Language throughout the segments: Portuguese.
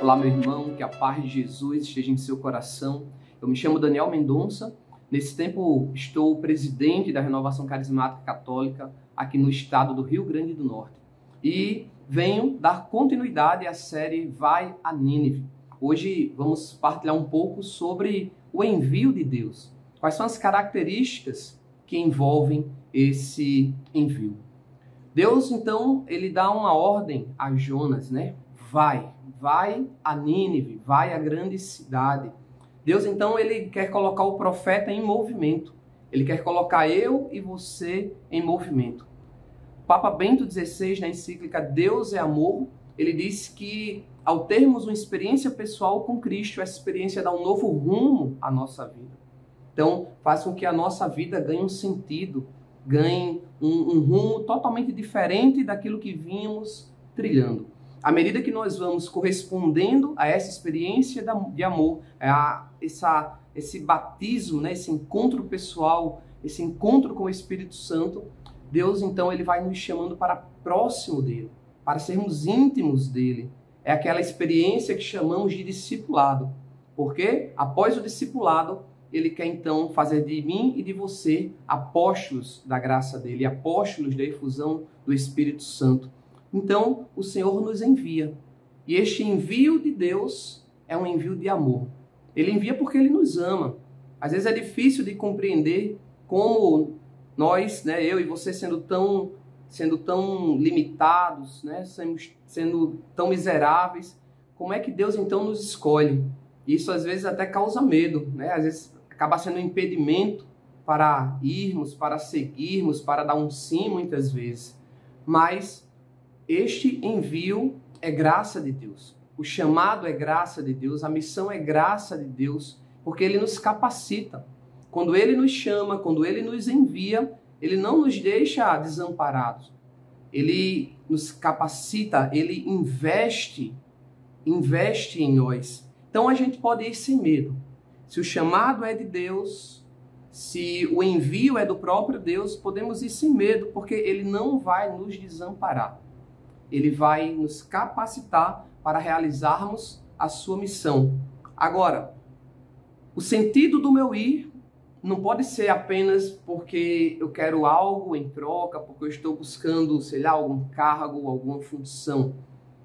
Olá, meu irmão, que a paz de Jesus esteja em seu coração. Eu me chamo Daniel Mendonça. Nesse tempo, estou presidente da Renovação Carismática Católica aqui no estado do Rio Grande do Norte. E venho dar continuidade à série Vai a Nínive. Hoje vamos partilhar um pouco sobre o envio de Deus. Quais são as características que envolvem esse envio? Deus, então, ele dá uma ordem a Jonas, né? Vai a Nínive, vai à grande cidade. Deus, então, ele quer colocar o profeta em movimento. Ele quer colocar eu e você em movimento. O Papa Bento XVI, na encíclica Deus é Amor, ele diz que, ao termos uma experiência pessoal com Cristo, essa experiência dá um novo rumo à nossa vida. Então, faz com que a nossa vida ganhe um sentido, ganhe um rumo totalmente diferente daquilo que vínhamos trilhando. À medida que nós vamos correspondendo a essa experiência de amor, esse batismo, né, esse encontro pessoal, esse encontro com o Espírito Santo, Deus, então, ele vai nos chamando para próximo dele, para sermos íntimos dele. É aquela experiência que chamamos de discipulado. Porque, após o discipulado, ele quer, então, fazer de mim e de você apóstolos da graça dele, apóstolos da efusão do Espírito Santo. Então, o Senhor nos envia. E este envio de Deus é um envio de amor. Ele envia porque ele nos ama. Às vezes é difícil de compreender como nós, né, eu e você, sendo tão limitados, né, sendo tão miseráveis, como é que Deus, então, nos escolhe? Isso, às vezes, até causa medo, né? Às vezes, acaba sendo um impedimento para irmos, para seguirmos, para dar um sim, muitas vezes. Mas este envio é graça de Deus. O chamado é graça de Deus, a missão é graça de Deus, porque ele nos capacita. Quando ele nos chama, quando ele nos envia, ele não nos deixa desamparados. Ele nos capacita, ele investe em nós. Então a gente pode ir sem medo. Se o chamado é de Deus, se o envio é do próprio Deus, podemos ir sem medo, porque ele não vai nos desamparar. Ele vai nos capacitar para realizarmos a sua missão. Agora, o sentido do meu ir não pode ser apenas porque eu quero algo em troca, porque eu estou buscando, sei lá, algum cargo, alguma função.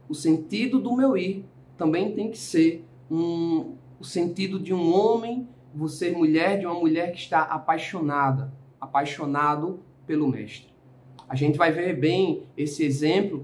O sentido do meu ir também tem que ser o sentido de um homem, você mulher, de uma mulher que está apaixonado pelo Mestre. A gente vai ver bem esse exemplo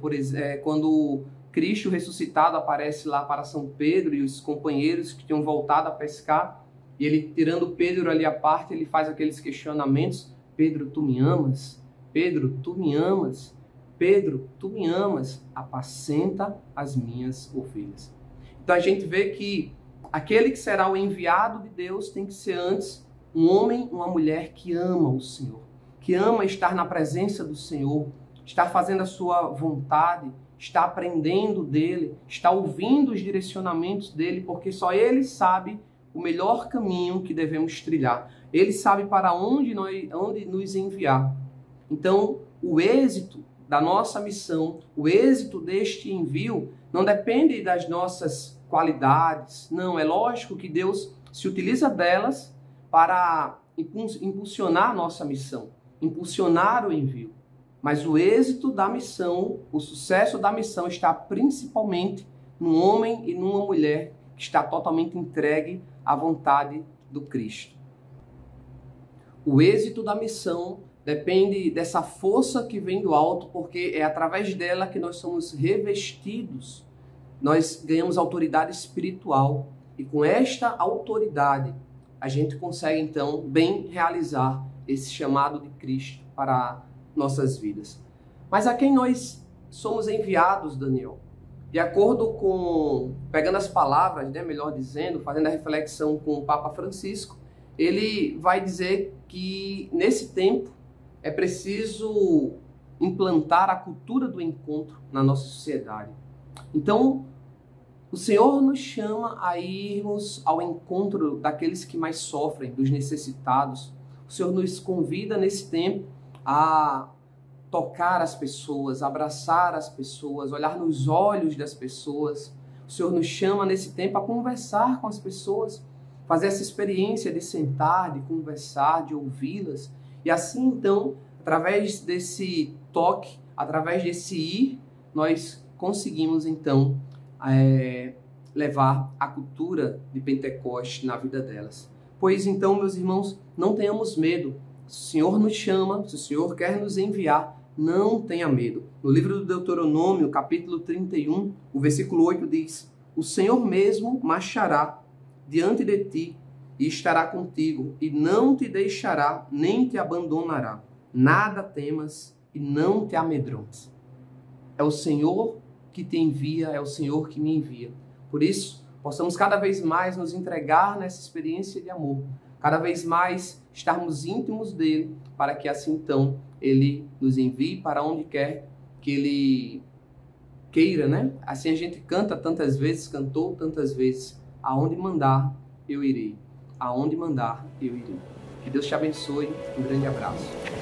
quando Cristo ressuscitado aparece lá para São Pedro e os companheiros que tinham voltado a pescar, e ele, tirando Pedro ali à parte, ele faz aqueles questionamentos: Pedro, tu me amas? Pedro, tu me amas? Pedro, tu me amas? Apacenta as minhas ovelhas. Então a gente vê que aquele que será o enviado de Deus tem que ser antes um homem, uma mulher que ama o Senhor, que ama estar na presença do Senhor, está fazendo a sua vontade, está aprendendo dele, está ouvindo os direcionamentos dele, porque só ele sabe o melhor caminho que devemos trilhar. Ele sabe para onde nos enviar. Então, o êxito da nossa missão, o êxito deste envio, não depende das nossas qualidades. Não, é lógico que Deus se utiliza delas para impulsionar a nossa missão, impulsionar o envio. Mas o êxito da missão, o sucesso da missão está principalmente num homem e numa mulher que está totalmente entregue à vontade do Cristo. O êxito da missão depende dessa força que vem do alto, porque é através dela que nós somos revestidos. Nós ganhamos autoridade espiritual e com esta autoridade a gente consegue então bem realizar esse chamado de Cristo para nossas vidas. Mas a quem nós somos enviados, Daniel? De acordo com, pegando as palavras, né, melhor dizendo, fazendo a reflexão com o Papa Francisco, ele vai dizer que nesse tempo é preciso implantar a cultura do encontro na nossa sociedade. Então, o Senhor nos chama a irmos ao encontro daqueles que mais sofrem, dos necessitados. O Senhor nos convida nesse tempo a tocar as pessoas, abraçar as pessoas, olhar nos olhos das pessoas. O Senhor nos chama nesse tempo a conversar com as pessoas, fazer essa experiência de sentar, de conversar, de ouvi-las. E assim, então, através desse toque, através desse ir, nós conseguimos, então, levar a cultura de Pentecostes na vida delas. Pois então, meus irmãos, não tenhamos medo. Se o Senhor nos chama, se o Senhor quer nos enviar, não tenha medo. No livro do Deuteronômio, capítulo 31, o versículo 8 diz: o Senhor mesmo marchará diante de ti e estará contigo, e não te deixará, nem te abandonará. Nada temas e não te amedrontes. É o Senhor que te envia, é o Senhor que me envia. Por isso, possamos cada vez mais nos entregar nessa experiência de amor, cada vez mais estarmos íntimos dele, para que assim então ele nos envie para onde quer que ele queira, né? Assim a gente canta tantas vezes, cantou tantas vezes: aonde mandar eu irei, aonde mandar eu irei. Que Deus te abençoe, um grande abraço.